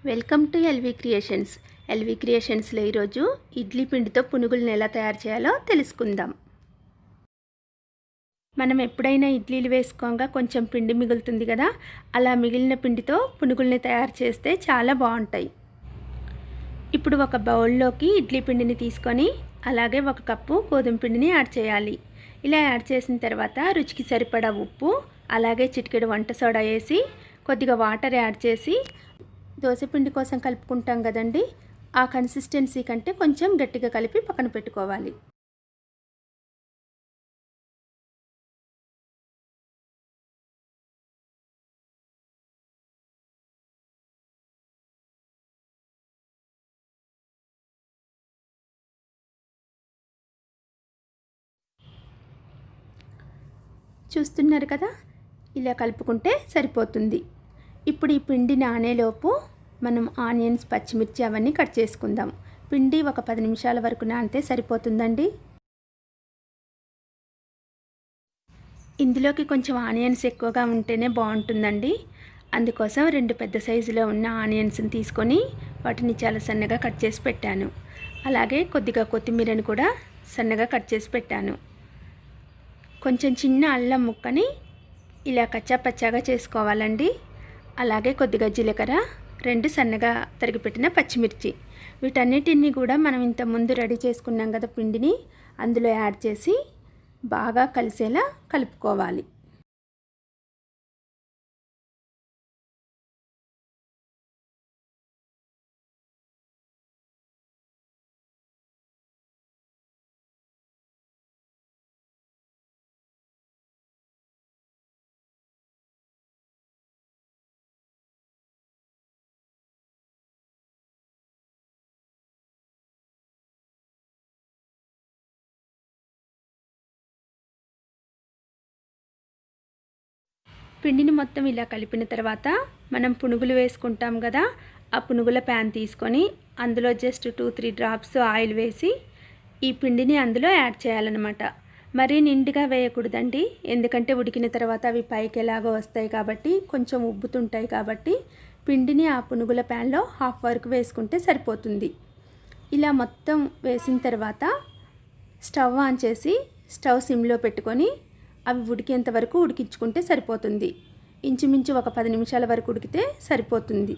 Welcome to LV creations. LV క్రియేషన్స్లో ఈరోజు ఇడ్లీ పిండితో పునుగులను ఎలా తయారు చేయాలో తెలుసుకుందాం. మనం ఎప్పుడైనా ఇడ్లీలు వేసుకోగా కొంచెం పిండి మిగులుతుంది కదా, అలా మిగిలిన పిండితో పునుగుల్ని తయారు చేస్తే చాలా బాగుంటాయి. ఇప్పుడు ఒక బౌల్లోకి ఇడ్లీ పిండిని తీసుకొని అలాగే 1 కప్పు గోధుమ పిండిని యాడ్ చేయాలి. ఇలా యాడ్ చేసిన తర్వాత రుచికి సరిపడా ఉప్పు, అలాగే చిటికెడు వంట సోడా వేసి కొద్దిగా వాటర్ యాడ్ చేసి దోసపిండి కోసం కలుపుకుంటాం కదండి, ఆ కన్సిస్టెన్సీ కంటే కొంచెం గట్టిగా కలిపి పక్కన పెట్టుకోవాలి. చూస్తున్నారు కదా, ఇలా కలుపుకుంటే సరిపోతుంది. ఇప్పుడు ఈ పిండి నానేలోపు మనం ఆనియన్స్, పచ్చిమిర్చి అవన్నీ కట్ చేసుకుందాం. పిండి ఒక 10 నిమిషాల వరకు నానితే సరిపోతుందండి. ఇందులోకి కొంచెం ఆనియన్స్ ఎక్కువగా ఉంటేనే బాగుంటుందండి. అందుకోసం 2 పెద్ద సైజులో ఉన్న ఆనియన్స్ని తీసుకొని వాటిని చాలా సన్నగా కట్ చేసి పెట్టాను. అలాగే కొద్దిగా కొత్తిమీరని కూడా సన్నగా కట్ చేసి పెట్టాను. కొంచెం చిన్న అల్లం ముక్కని ఇలా కచ్చా పచ్చాగా చేసుకోవాలండి. అలాగే కొద్దిగా జీలకర్ర, 2 సన్నగా తరిగిపెట్టిన పచ్చిమిర్చి, వీటన్నిటిని కూడా మనం ఇంతకుముందు రెడీ చేసుకున్నాం కదా పిండిని, అందులో యాడ్ చేసి బాగా కలిసేలా కలుపుకోవాలి. పిండిని మొత్తం ఇలా కలిపిన తర్వాత మనం పునుగులు వేసుకుంటాం కదా, ఆ పునుగుల ప్యాన్ తీసుకొని అందులో జస్ట్ 2-3 డ్రాప్స్ ఆయిల్ వేసి ఈ పిండిని అందులో యాడ్ చేయాలన్నమాట. మరీ నిండుగా వేయకూడదండి, ఎందుకంటే ఉడికిన తర్వాత అవి పైకి ఎలాగో వస్తాయి కాబట్టి కొంచెం ఉబ్బుతుంటాయి కాబట్టి పిండిని ఆ పునుగుల ప్యాన్లో హాఫ్ వరకు వేసుకుంటే సరిపోతుంది. ఇలా మొత్తం వేసిన తర్వాత స్టవ్ ఆన్ చేసి స్టవ్ సిమ్లో పెట్టుకొని అవి ఉడికేంత వరకు ఉడికించుకుంటే సరిపోతుంది. ఇంచుమించు ఒక 10 నిమిషాల వరకు ఉడికితే సరిపోతుంది.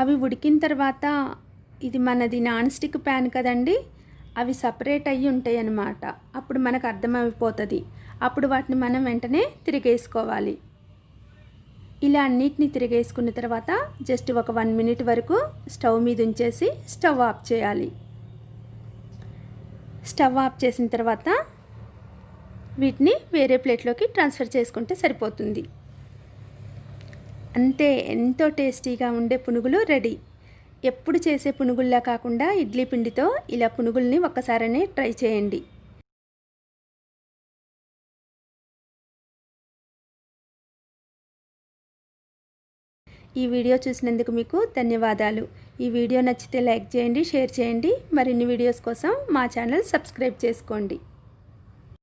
అవి ఉడికిన తర్వాత ఇది మనది నాన్ స్టిక్ ప్యాన్ కదండి, అవి సపరేట్ అయ్యి ఉంటాయి అన్నమాట. అప్పుడు మనకు అర్థమైపోతుంది. అప్పుడు వాటిని మనం వెంటనే తిరిగేసుకోవాలి. ఇలా అన్నిటిని తిరిగేసుకున్న తర్వాత జస్ట్ ఒక 1 మినిట్ వరకు స్టవ్ మీద ఉంచేసి స్టవ్ ఆఫ్ చేయాలి. స్టవ్ ఆఫ్ చేసిన తర్వాత వీటిని వేరే ప్లేట్లోకి ట్రాన్స్ఫర్ చేసుకుంటే సరిపోతుంది. అంతే, ఎంతో టేస్టీగా ఉండే పునుగులు రెడీ. ఎప్పుడు చేసే పునుగుల్లా కాకుండా ఇడ్లీ పిండితో ఇలా పునుగుల్ని ఒక్కసారనే ట్రై చేయండి. ఈ వీడియో చూసినందుకు మీకు ధన్యవాదాలు. ఈ వీడియో నచ్చితే లైక్ చేయండి, షేర్ చేయండి. మరిన్ని వీడియోస్ కోసం మా ఛానల్ సబ్స్క్రైబ్ చేసుకోండి.